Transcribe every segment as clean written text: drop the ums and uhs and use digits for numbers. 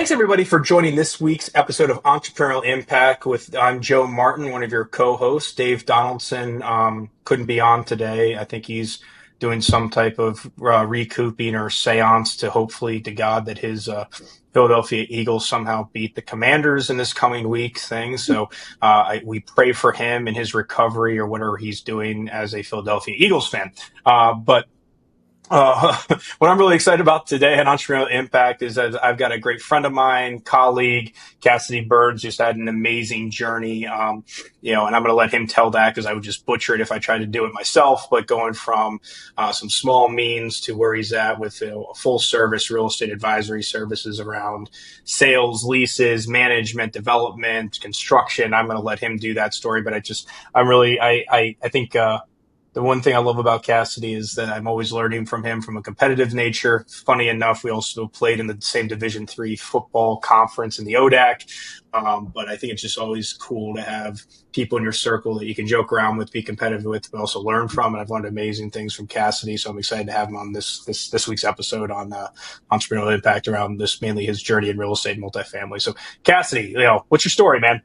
Thanks everybody for joining this week's episode of Entrepreneurial Impact. I'm Joe Martin, one of your co-hosts. Dave Donaldson couldn't be on today. I think he's doing some type of recouping or seance to hopefully to God that his Philadelphia Eagles somehow beat the Commanders in this coming week thing. So we pray for him and his recovery or whatever he's doing as a Philadelphia Eagles fan. What I'm really excited about today at Entrepreneurial Impact is that I've got a great friend of mine, colleague, Cassidy Burns, just had an amazing journey. And I'm going to let him tell that because I would just butcher it if I tried to do it myself. But going from some small means to where he's at with a full service real estate advisory services around sales, leases, management, development, construction. I'm going to let him do that story. But I think the one thing I love about Cassidy is that I'm always learning from him from a competitive nature. Funny enough, we also played in the same Division III football conference in the ODAC. But I think it's just always cool to have people in your circle that you can joke around with, be competitive with, but also learn from. And I've learned amazing things from Cassidy. So I'm excited to have him on this week's episode on Entrepreneurial Impact around this, mainly his journey in real estate and multifamily. So Cassidy, what's your story, man?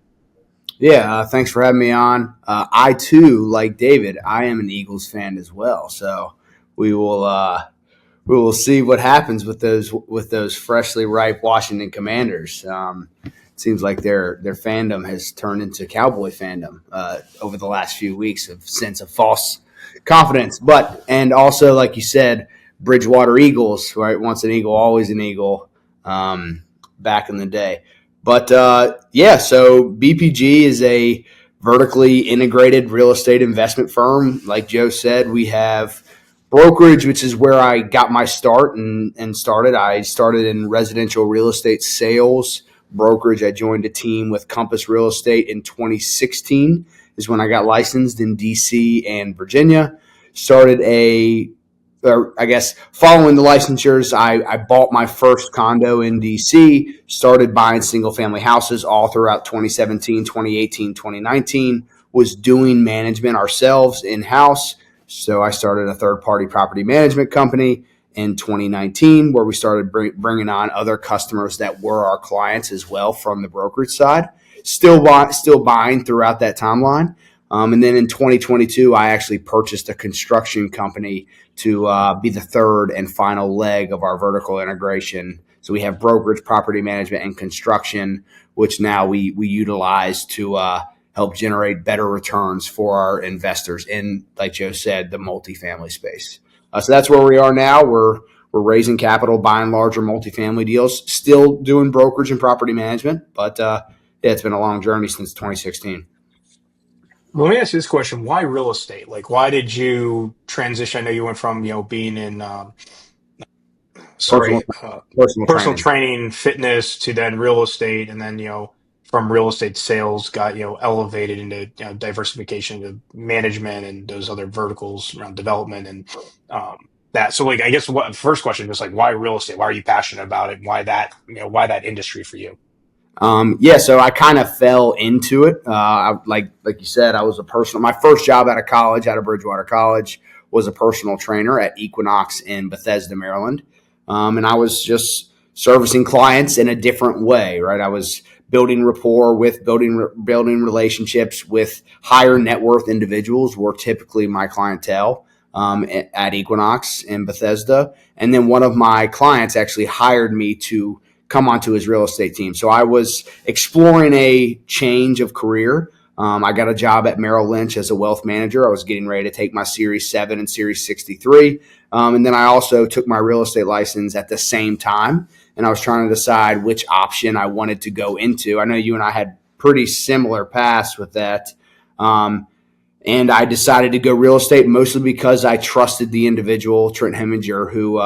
Yeah, thanks for having me on. I too, like David, I am an Eagles fan as well. So we will see what happens with those freshly ripe Washington Commanders. It seems like their fandom has turned into Cowboy fandom over the last few weeks of sense of false confidence. And also, like you said, Bridgewater Eagles, right? Once an Eagle, always an Eagle. Back in the day. But so BPG is a vertically integrated real estate investment firm. Like Joe said, we have brokerage, which is where I got my start and started. I started in residential real estate sales brokerage. I joined a team with Compass Real Estate in 2016 is when I got licensed in DC and Virginia. Following the licensures, I bought my first condo in DC, started buying single family houses all throughout 2017, 2018, 2019, was doing management ourselves in-house. So I started a third-party property management company in 2019 where we started bringing on other customers that were our clients as well from the brokerage side, still buying throughout that timeline. And then in 2022, I actually purchased a construction company to be the third and final leg of our vertical integration. So we have brokerage, property management, and construction, which now we utilize to help generate better returns for our investors in, like Joe said, the multifamily space. So that's where we are now. We're raising capital, buying larger multifamily deals, still doing brokerage and property management. But it's been a long journey since 2016. Well, let me ask you this question. Why real estate? Like, why did you transition? I know you went from, being in, personal training, fitness to then real estate. And then, from real estate sales got, elevated into diversification to management and those other verticals around development and that. So like, I guess what first question is like, why real estate? Why are you passionate about it? Why that industry for you? So I kind of fell into it. Like you said, I was my first job out of Bridgewater College was a personal trainer at Equinox in Bethesda, Maryland. And I was just servicing clients in a different way, right? I was building rapport with building relationships with higher net worth individuals were typically my clientele, at Equinox in Bethesda. And then one of my clients actually hired me to come onto his real estate team. So I was exploring a change of career. I got a job at Merrill Lynch as a wealth manager. I was getting ready to take my Series 7 and Series 63. And then I also took my real estate license at the same time. And I was trying to decide which option I wanted to go into. I know you and I had pretty similar paths with that. And I decided to go real estate mostly because I trusted the individual, Trent Heminger, who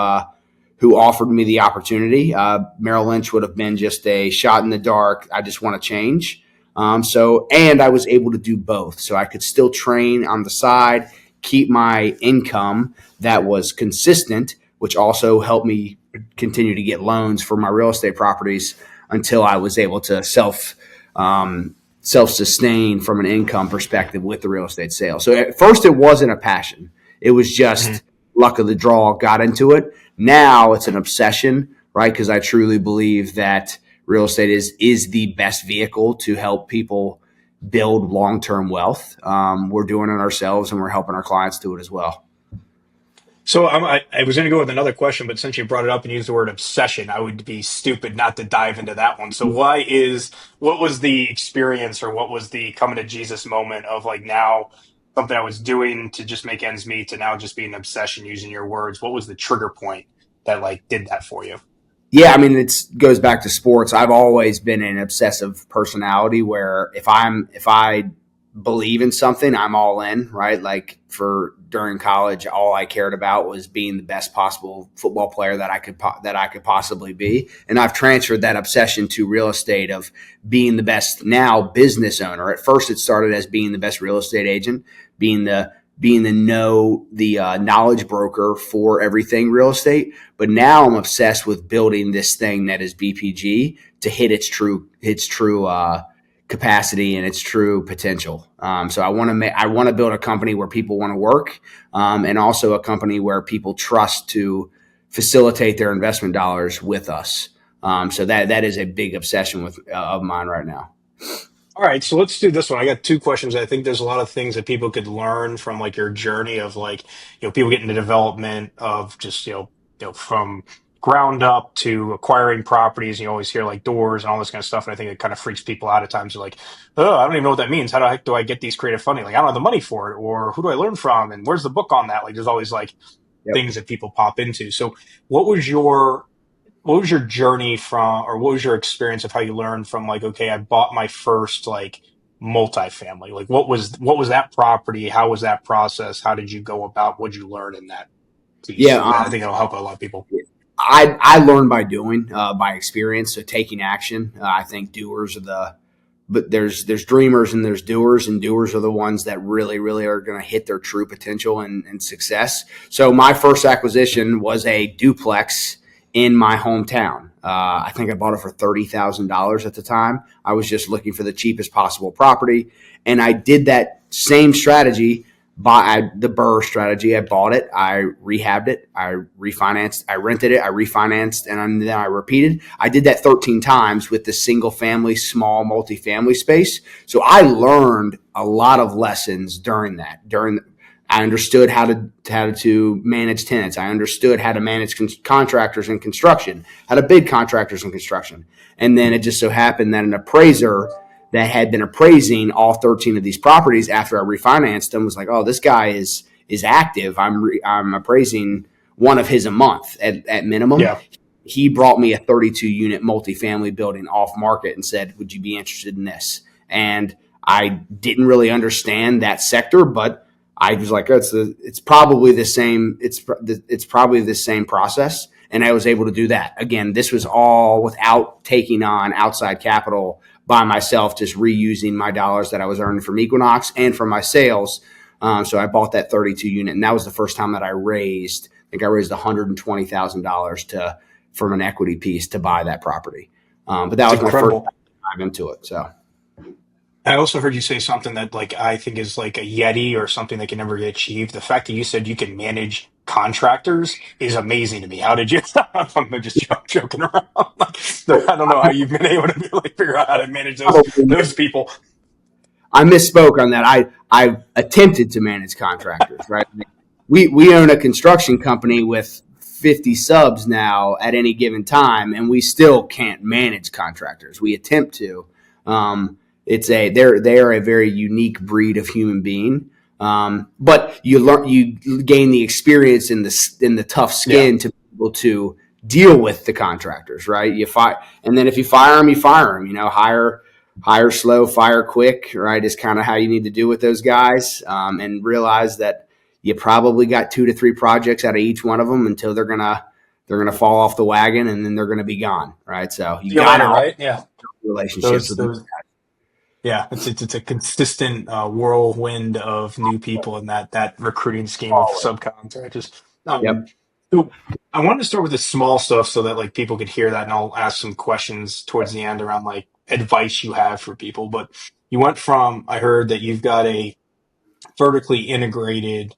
offered me the opportunity. Merrill Lynch would have been just a shot in the dark. I just want to change. And I was able to do both. So I could still train on the side, keep my income that was consistent, which also helped me continue to get loans for my real estate properties until I was able to self-sustain from an income perspective with the real estate sale. So at first it wasn't a passion. It was just luck of the draw, got into it. Now it's an obsession, right? Because I truly believe that real estate is the best vehicle to help people build long-term wealth. We're doing it ourselves, and we're helping our clients do it as well. So I was going to go with another question, but since you brought it up and used the word obsession, I would be stupid not to dive into that one. So what was the experience or what was the coming to Jesus moment of like now something I was doing to just make ends meet to now just being an obsession using your words? What was the trigger point that like did that for you? Yeah, I mean, it goes back to sports. I've always been an obsessive personality where if I believe in something, I'm all in, right? Like for during college, all I cared about was being the best possible football player that I could possibly be. And I've transferred that obsession to real estate of being the best now business owner. At first, it started as being the best real estate agent, being the knowledge broker for everything real estate. But now I'm obsessed with building this thing that is BPG to hit its true capacity and its true potential. So I want to build a company where people want to work, and also a company where people trust to facilitate their investment dollars with us. So that is a big obsession of mine right now. All right, so let's do this one. I got two questions. I think there's a lot of things that people could learn from like your journey of like, people getting the development of just, from ground up to acquiring properties. You always hear like doors and all this kind of stuff. And I think it kind of freaks people out at times. They're like, oh, I don't even know what that means. How the heck do I get these creative funding? Like, I don't have the money for it, or who do I learn from? And where's the book on that? Like, there's always like Yep. things that people pop into. So what was your journey from, or what was your experience of how you learned from like, okay, I bought my first like multifamily. Like what was that property? How was that process? How did you go about what you learn in that piece? Yeah. So that I think it'll help a lot of people. I learn by doing, by experience. So taking action. I think doers are but there's dreamers and there's doers, and doers are the ones that really, really are going to hit their true potential and success. So my first acquisition was a duplex in my hometown. I think I bought it for $30,000 at the time. I was just looking for the cheapest possible property, and I did that same strategy by the Burr strategy. I bought it, I rehabbed it, I refinanced, I rented it, I refinanced, and then I repeated. I did that 13 times with the single family, small multifamily space. So I learned a lot of lessons during that. I understood how to manage tenants. I understood how to manage contractors in construction, how to bid contractors in construction. And then it just so happened that an appraiser that had been appraising all 13 of these properties after I refinanced them was like, "Oh, this guy is active. I'm appraising one of his a month at minimum." Yeah. He brought me a 32 unit multifamily building off market and said, "Would you be interested in this?" And I didn't really understand that sector, but I was like, it's probably the same. It's probably the same process. And I was able to do that. Again, this was all without taking on outside capital by myself, just reusing my dollars that I was earning from Equinox and from my sales. So I bought that 32 unit, and that was the first time that I think I raised $120,000 from an equity piece to buy that property. But that It's was my first incredible. time into it. So I also heard you say something that like I think is like a Yeti or something that can never get achieved. The fact that you said you can manage contractors is amazing to me. How did you? I'm just joking around. Like, I don't know how you've been able to like figure out how to manage those people. I misspoke on that. I've attempted to manage contractors, right? We own a construction company with 50 subs now at any given time, and we still can't manage contractors. We attempt to. They are a very unique breed of human being. But you gain the experience in the tough Yeah. skin to be able to deal with the contractors, right? And then if you fire them, you fire them. Hire slow, fire quick, right? Is kind of how you need to do with those guys, and realize that you probably got 2 to 3 projects out of each one of them until they're gonna fall off the wagon, and then they're gonna be gone, right? So you See you got later, to right? Yeah. relationships Those with them. those Yeah, it's a consistent whirlwind of new people in that recruiting scheme of subcons, right? Just Yep. so I wanted to start with the small stuff so that like people could hear that, and I'll ask some questions towards the end around like advice you have for people. But you went from I heard that you've got a vertically integrated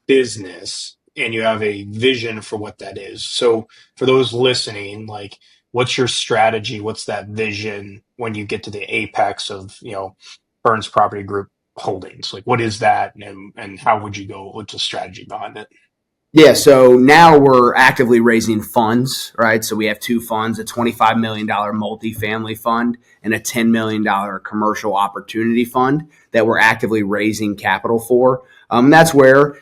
business and you have a vision for what that is. So for those listening, like what's your strategy? What's that vision when you get to the apex of, Burns Property Group Holdings? Like, what is that, and how would you go? What's the strategy behind it? Yeah, so now we're actively raising funds, right? So we have two funds, a $25 million multifamily fund and a $10 million commercial opportunity fund that we're actively raising capital for. That's where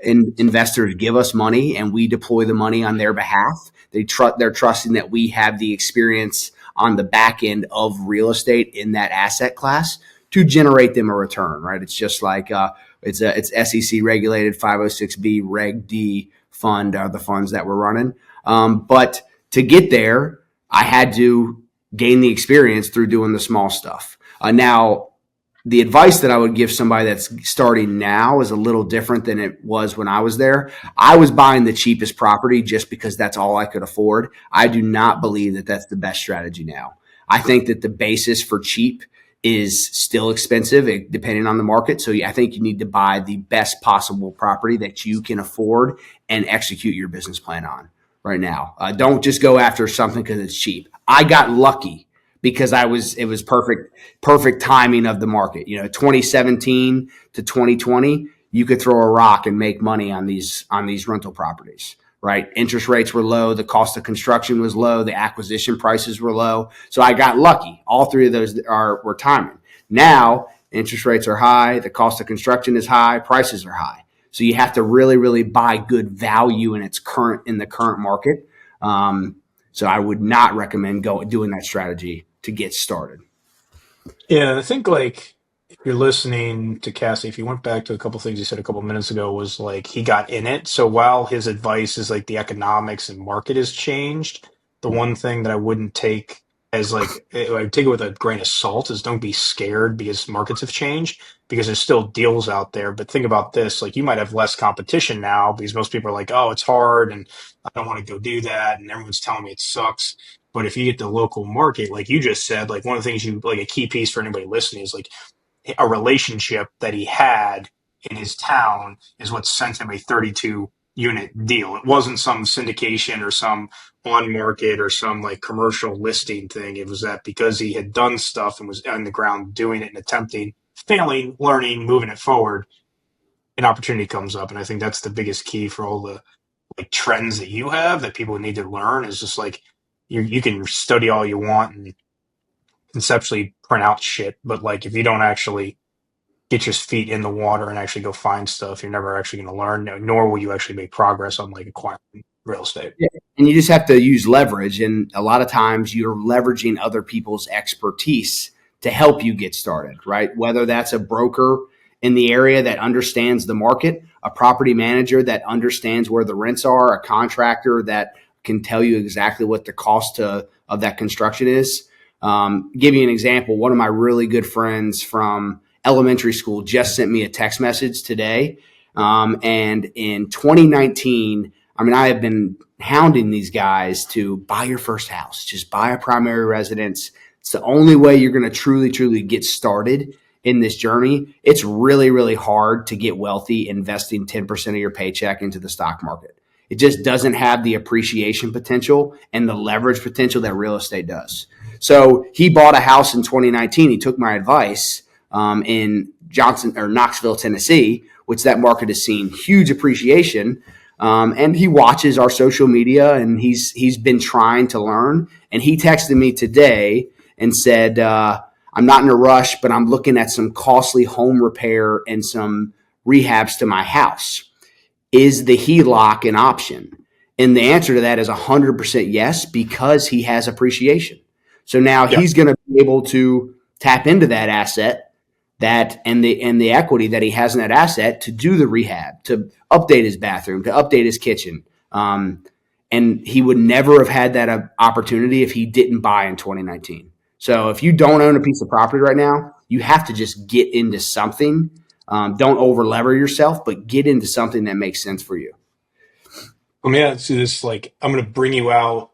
investors give us money and we deploy the money on their behalf. They're trusting that we have the experience on the back end of real estate in that asset class to generate them a return, right? It's just like it's SEC regulated 506B Reg D fund are the funds that we're running. But to get there, I had to gain the experience through doing the small stuff. Now, the advice that I would give somebody that's starting now is a little different than it was when I was there. I was buying the cheapest property just because that's all I could afford. I do not believe that that's the best strategy now. I think that the basis for cheap is still expensive depending on the market. So I think you need to buy the best possible property that you can afford and execute your business plan on right now. Don't just go after something because it's cheap. I got lucky because it was perfect timing of the market. 2017 to 2020, you could throw a rock and make money on these rental properties, right? Interest rates were low, the cost of construction was low, the acquisition prices were low. So I got lucky. All three of those were timing. Now interest rates are high, the cost of construction is high, prices are high. So you have to really, really buy good value in the current market. So I would not recommend doing that strategy to get started. Yeah, I think like if you're listening to Cassie, if you went back to a couple things he said a couple minutes ago, was like he got in it. So while his advice is like the economics and market has changed, the one thing that I wouldn't take as like I take it with a grain of salt is don't be scared because markets have changed because there's still deals out there. But think about this, like you might have less competition now because most people are like, oh, it's hard and I don't want to go do that, and everyone's telling me it sucks. But if you get the local market, like you just said, like one of the things like a key piece for anybody listening is like a relationship that he had in his town is what sent him a 32 unit deal. It wasn't some syndication or some on market or some like commercial listing thing. It was that because he had done stuff and was on the ground doing it and attempting, failing, learning, moving it forward, an opportunity comes up. And I think that's the biggest key for all the like trends that you have that people need to learn is just like you can study all you want and conceptually print out shit, but like if you don't actually get your feet in the water and actually go find stuff, you're never actually going to learn, nor will you actually make progress on like acquiring real estate. Yeah. And you just have to use leverage. And a lot of times you're leveraging other people's expertise to help you get started, right? Whether that's a broker in the area that understands the market, a property manager that understands where the rents are, a contractor that can tell you exactly what the cost of that construction is. Give you an example. One of my really good friends from elementary school just sent me a text message today. And in 2019, I have been hounding these guys to buy your first house, just buy a primary residence. It's the only way you're going to truly, truly get started in this journey. It's really, really hard to get wealthy investing 10% of your paycheck into the stock market. It just doesn't have the appreciation potential and the leverage potential that real estate does. So he bought a house in 2019. He took my advice in Knoxville, Tennessee, which that market has seen huge appreciation. And he watches our social media and he's been trying to learn. And he texted me today and said, I'm not in a rush, but I'm looking at some costly home repair and some rehabs to my house. Is the HELOC an option? And the answer to that is 100% yes, because he has appreciation. So now Yeah. he's going to be able to tap into that asset and the equity that he has in that asset to do the rehab, to update his bathroom, to update his kitchen. And he would never have had that opportunity if he didn't buy in 2019. So if you don't own a piece of property right now, you have to just get into something. Don't over lever yourself, but get into something that makes sense for you. Let me ask you this, like, I'm going to bring you out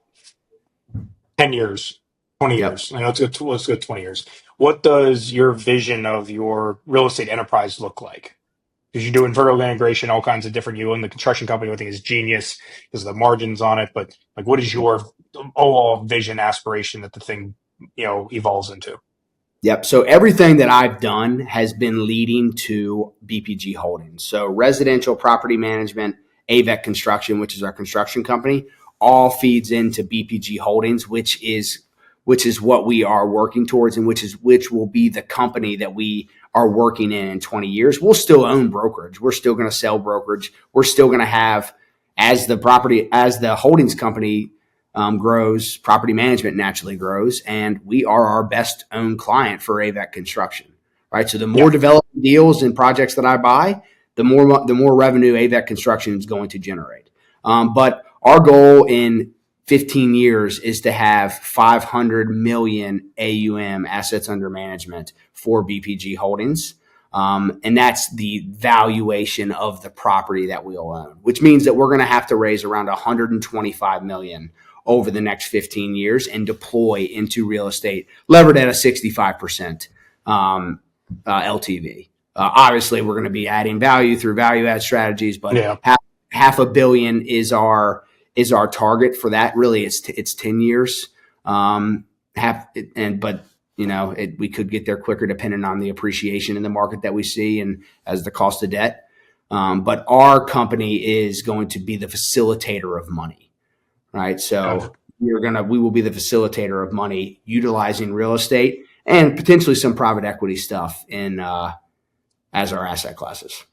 10 years, 20 Yep. years. Let's go 20 years. What does your vision of your real estate enterprise look like? because you're doing vertical integration, all kinds of different. You own the construction company, I think is genius because of the margins on it. But like, what is your overall vision, aspiration that the thing evolves into? Yep. So everything that I've done has been leading to BPG Holdings. So residential property management, AVEC Construction, which is our construction company, all feeds into BPG Holdings, which is what we are working towards, and which will be the company that we are working in 20 years. We'll still own brokerage. We're still going to sell brokerage. We're still going to have, as the holdings company grows, property management naturally grows, and we are our best owned client for AVEC Construction, right? So the more Yeah. development deals and projects that I buy, the more revenue AVEC Construction is going to generate. But our goal in 15 years is to have 500 million AUM, assets under management, for BPG Holdings. And that's the valuation of the property that we'll own, which means that we're going to have to raise around 125 million over the next 15 years and deploy into real estate levered at a 65% LTV. Obviously, we're going to be adding value through value add strategies, but Yeah. half a billion is our target for that. Really, it's 10 years. We could get there quicker depending on the appreciation in the market that we see and as the cost of debt. But our company is going to be the facilitator of money, right? Got it. So we will be the facilitator of money utilizing real estate and potentially some private equity stuff as our asset classes.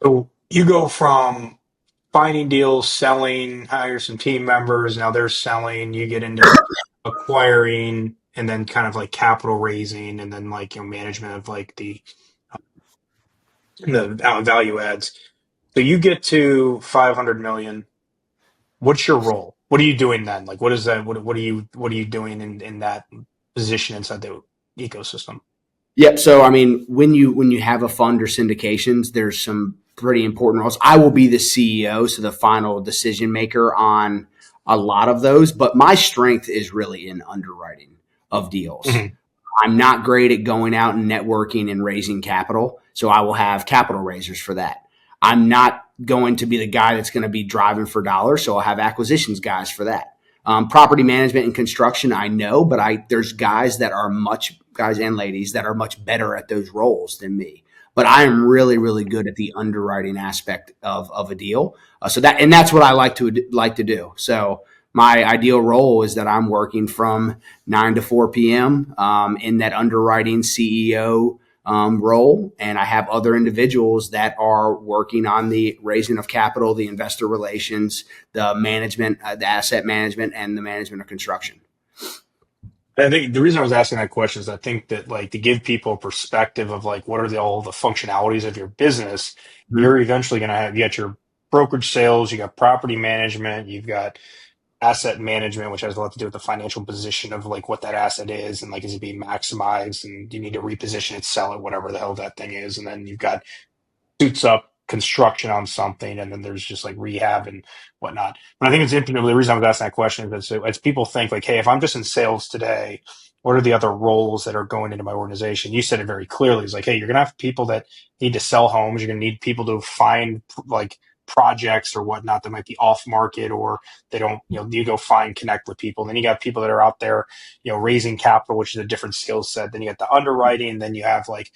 So you go from finding deals, selling, hire some team members. Now they're selling. You get into acquiring, and then kind of like capital raising, and then like management of like the value adds. So you get to 500 million. What's your role? What are you doing then? Like, what is that? What are you doing in that position inside the ecosystem? Yep. So, I mean, when you have a fund or syndications, there's some pretty important roles. I will be the CEO, so the final decision maker on a lot of those. But my strength is really in underwriting of deals. Hmm. I'm not great at going out and networking and raising capital, so I will have capital raisers for that. I'm not going to be the guy that's going to be driving for dollars, so I'll have acquisitions guys for that. Property management and construction, I know, but there's guys and ladies that are much better at those roles than me. But I am really, really good at the underwriting aspect of a deal. That's what I like to do. So my ideal role is that I'm working from 9 to 4 p.m. In that underwriting CEO role, and I have other individuals that are working on the raising of capital, the investor relations, the management, the asset management, and the management of construction. I think the reason I was asking that question is I think that like to give people a perspective of like what are all the functionalities of your business, Mhm. you're eventually going to have, you got your brokerage sales, you got property management, you've got asset management, which has a lot to do with the financial position of like what that asset is and like is it being maximized and you need to reposition it, sell it, whatever the hell that thing is. And then you've got suits up construction on something, and then there's just like rehab and whatnot. But I think it's interesting. The reason I was asking that question is as people think like, hey, if I'm just in sales today, what are the other roles that are going into my organization? You said it very clearly. It's like, hey, you're gonna have people that need to sell homes. You're gonna need people to find like projects or whatnot that might be off market or they don't, you go find, connect with people. Then you got people that are out there, raising capital, which is a different skill set. Then you got the underwriting. Then you have like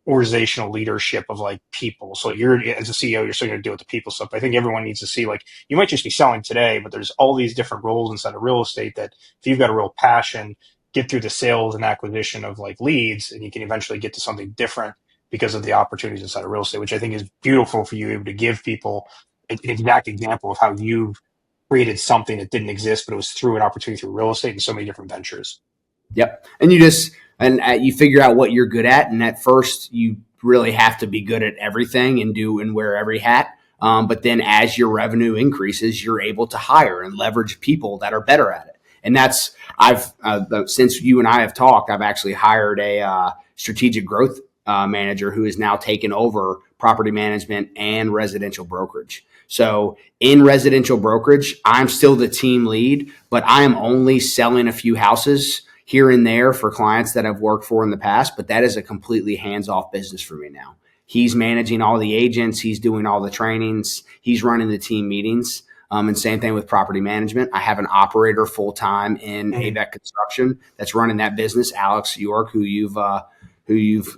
organizational leadership of like people. So you're as a CEO, you're still going to deal with the people stuff. But I think everyone needs to see like you might just be selling today, but there's all these different roles inside of real estate that if you've got a real passion, get through the sales and acquisition of like leads, and you can eventually get to something different because of the opportunities inside of real estate, which I think is beautiful for you able to give people an exact example of how you've created something that didn't exist, but it was through an opportunity through real estate and so many different ventures. Yep. And you figure out what you're good at. And at first you really have to be good at everything and wear every hat. But then as your revenue increases, you're able to hire and leverage people that are better at it. And since you and I have talked, I've actually hired a strategic growth manager who has now taken over property management and residential brokerage. So in residential brokerage, I'm still the team lead, but I am only selling a few houses here and there for clients that I've worked for in the past, but that is a completely hands-off business for me now. He's managing all the agents. He's doing all the trainings. He's running the team meetings. And same thing with property management. I have an operator full time in AVEC Construction that's running that business, Alex York, who you've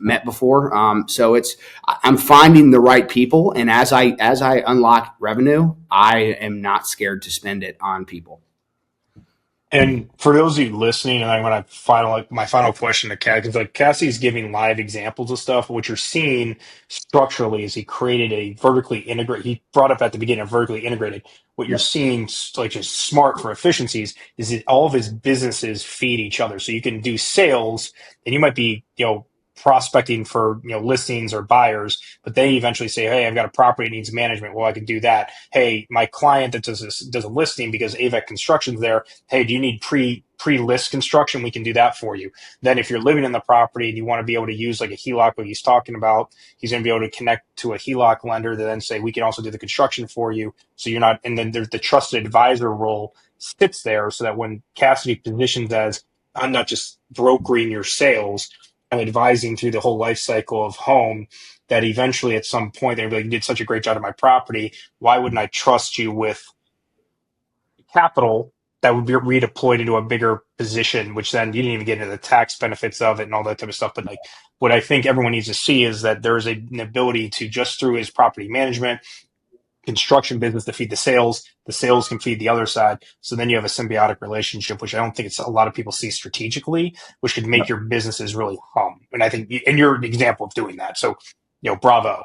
met before. So I'm finding the right people, and as I unlock revenue, I am not scared to spend it on people. And for those of you listening, and I want to my final question to Cat, because like Cassie's giving live examples of stuff. What you're seeing structurally is he created a vertically integrated. He brought up at the beginning of vertically integrated. What you're Yep. seeing, like just smart for efficiencies, is that all of his businesses feed each other. So you can do sales, and you might be, prospecting for listings or buyers, but they eventually say, hey, I've got a property that needs management. Well, I can do that. Hey, my client that does a listing because AVEC Construction's there. Hey, do you need pre-list construction? We can do that for you. Then if you're living in the property and you want to be able to use like a HELOC, what he's talking about, he's going to be able to connect to a HELOC lender to then say, we can also do the construction for you. So you're not, and then there's the trusted advisor role sits there so that when Cassidy positions as, I'm not just brokering your sales, I'm advising through the whole life cycle of home, that eventually at some point they're like, you did such a great job of my property. Why wouldn't I trust you with capital that would be redeployed into a bigger position, which then you didn't even get into the tax benefits of it and all that type of stuff. But like what I think everyone needs to see is that there is an ability to, just through his property management, construction business, to feed the sales can feed the other side. So then you have a symbiotic relationship, which I don't think it's a lot of people see strategically, which could make Yep. your businesses really hum. And I think, and you're an example of doing that. So, bravo.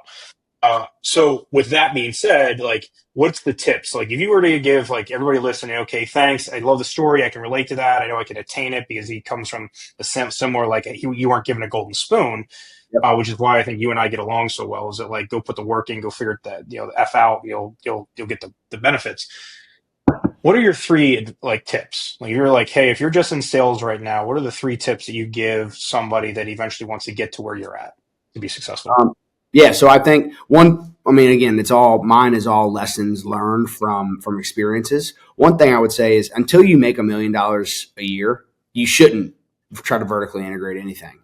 So with that being said, like, what's the tips? Like, if you were to give like everybody listening, okay, thanks, I love the story, I can relate to that, I know I can attain it because he comes from a similar, like you weren't given a golden spoon, Yep. which is why I think you and I get along so well. Is that like, go put the work in, go figure that the f out, you'll get the benefits. What are your three like tips? Like, you're like, hey, if you're just in sales right now, what are the three tips that you give somebody that eventually wants to get to where you're at to be successful? Um, yeah. So I think one. I mean, again, it's all mine is all lessons learned from experiences. One thing I would say is until you make $1 million a year, you shouldn't try to vertically integrate anything.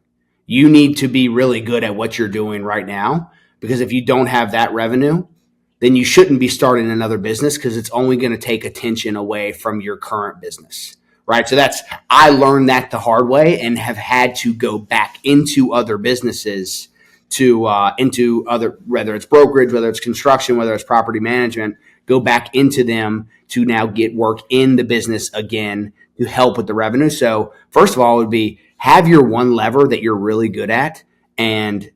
You need to be really good at what you're doing right now, because if you don't have that revenue, then you shouldn't be starting another business, because it's only going to take attention away from your current business. Right. So I learned that the hard way and have had to go back into other businesses into other, whether it's brokerage, whether it's construction, whether it's property management, go back into them to now get work in the business again to help with the revenue. So first of all, it would be have your one lever that you're really good at and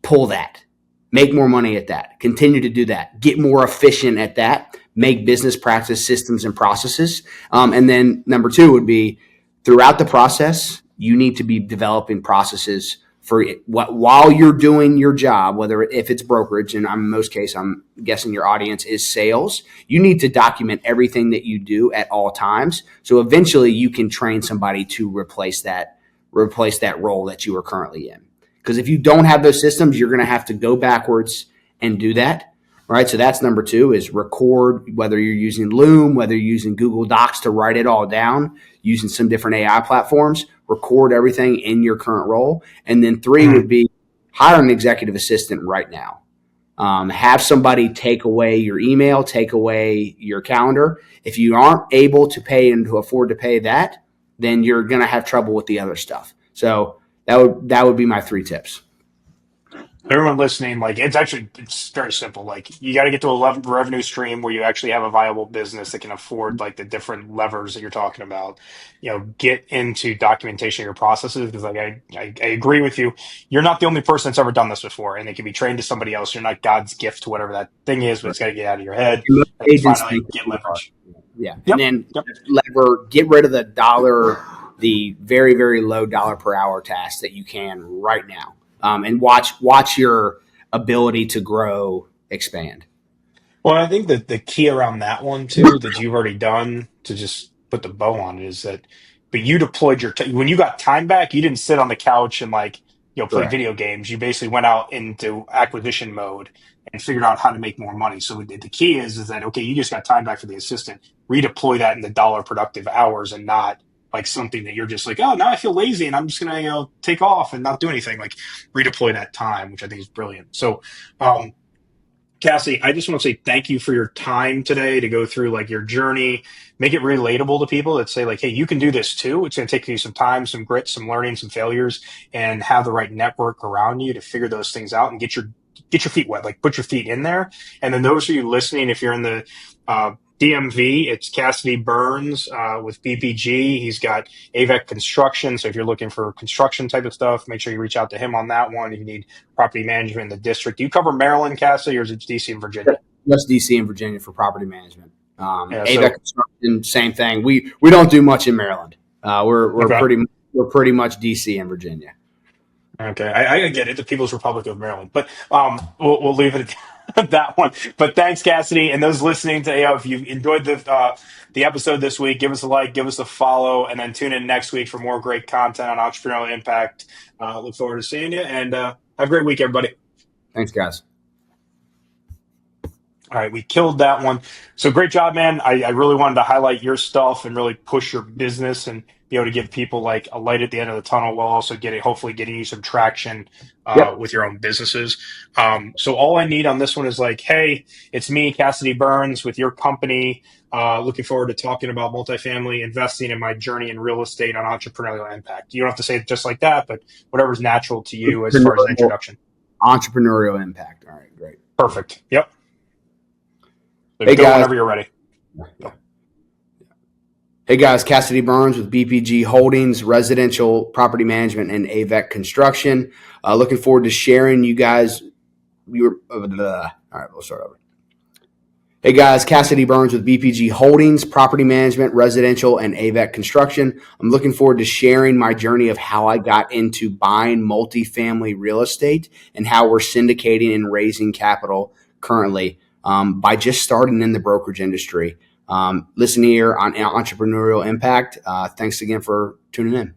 pull that. Make more money at that. Continue to do that. Get more efficient at that. Make business practice systems and processes. And then number two would be throughout the process, you need to be developing processes for what while you're doing your job, whether if it's brokerage, and in most cases, I'm guessing your audience is sales. You need to document everything that you do at all times. So eventually you can train somebody to replace that role that you are currently in. Because if you don't have those systems, you're going to have to go backwards and do that. Right. So that's number two, is record, whether you're using Loom, whether you're using Google Docs to write it all down, using some different AI platforms, record everything in your current role. And then three would be hire an executive assistant right now. Have somebody take away your email, take away your calendar. If you aren't able to pay and to afford to pay that, then you're going to have trouble with the other stuff. So that would be my three tips. Everyone listening, like, it's very simple. Like, you got to get to a revenue stream where you actually have a viable business that can afford like the different levers that you're talking about. Get into documentation of your processes, because like I agree with you. You're not the only person that's ever done this before, and it can be trained to somebody else. You're not God's gift to whatever that thing is, but it's got to get out of your head, And most and then agents finally think that get we are. leverage. Yeah. And Yep. then Yep. get rid of the very, very low dollar per hour tasks that you can right now. And watch your ability to grow expand. Well, I think that the key around that one too, that you've already done to just put the bow on it, is that, but you deployed when you got time back, you didn't sit on the couch and like, play Correct. video games. You basically went out into acquisition mode and figured out how to make more money. So the key is that, okay, you just got time back for the assistant, redeploy that in the dollar productive hours and not like something that you're just like, oh, now I feel lazy and I'm just going to, take off and not do anything, like redeploy that time, which I think is brilliant. So, Cassie, I just want to say thank you for your time today to go through like your journey, make it relatable to people that say like, hey, you can do this too. It's going to take you some time, some grit, some learning, some failures, and have the right network around you to figure those things out and get your feet wet, like put your feet in there. And then those of you listening, if you're in the DMV, it's Cassidy Burns with BPG. He's got AVEC Construction. So if you're looking for construction type of stuff, make sure you reach out to him on that one. If you need property management in the district, do you cover Maryland, Cassidy, or is it DC and Virginia? Just DC and Virginia for property management. Yeah, AVEC Construction, same thing. We don't do much in Maryland. We're okay. pretty much DC and Virginia. Okay, I get it, the People's Republic of Maryland, but we'll leave it at that one. But thanks, Cassidy, and those listening to if you enjoyed the episode this week, give us a like, give us a follow, and then tune in next week for more great content on entrepreneurial impact. Look forward to seeing you, and have a great week, everybody. Thanks, guys. All right, we killed that one. So great job, man. I really wanted to highlight your stuff and really push your business and be able to give people like a light at the end of the tunnel while also hopefully getting you some traction with your own businesses. So all I need on this one is like, hey, it's me, Cassidy Burns, with your company. Looking forward to talking about multifamily investing and my journey in real estate on entrepreneurial impact. You don't have to say it just like that, but whatever's natural to you as far as an introduction. Entrepreneurial impact. All right, great. Perfect. Yep. So hey, go guys. whenever you're ready. Yeah. Hey guys, Cassidy Burns with BPG Holdings, residential property management and AVEC Construction. Looking forward to sharing you guys. All right, we'll start over. Hey guys, Cassidy Burns with BPG Holdings, property management, residential and AVEC Construction. I'm looking forward to sharing my journey of how I got into buying multifamily real estate and how we're syndicating and raising capital currently by just starting in the brokerage industry. Listen here on Entrepreneurial Impact. Thanks again for tuning in.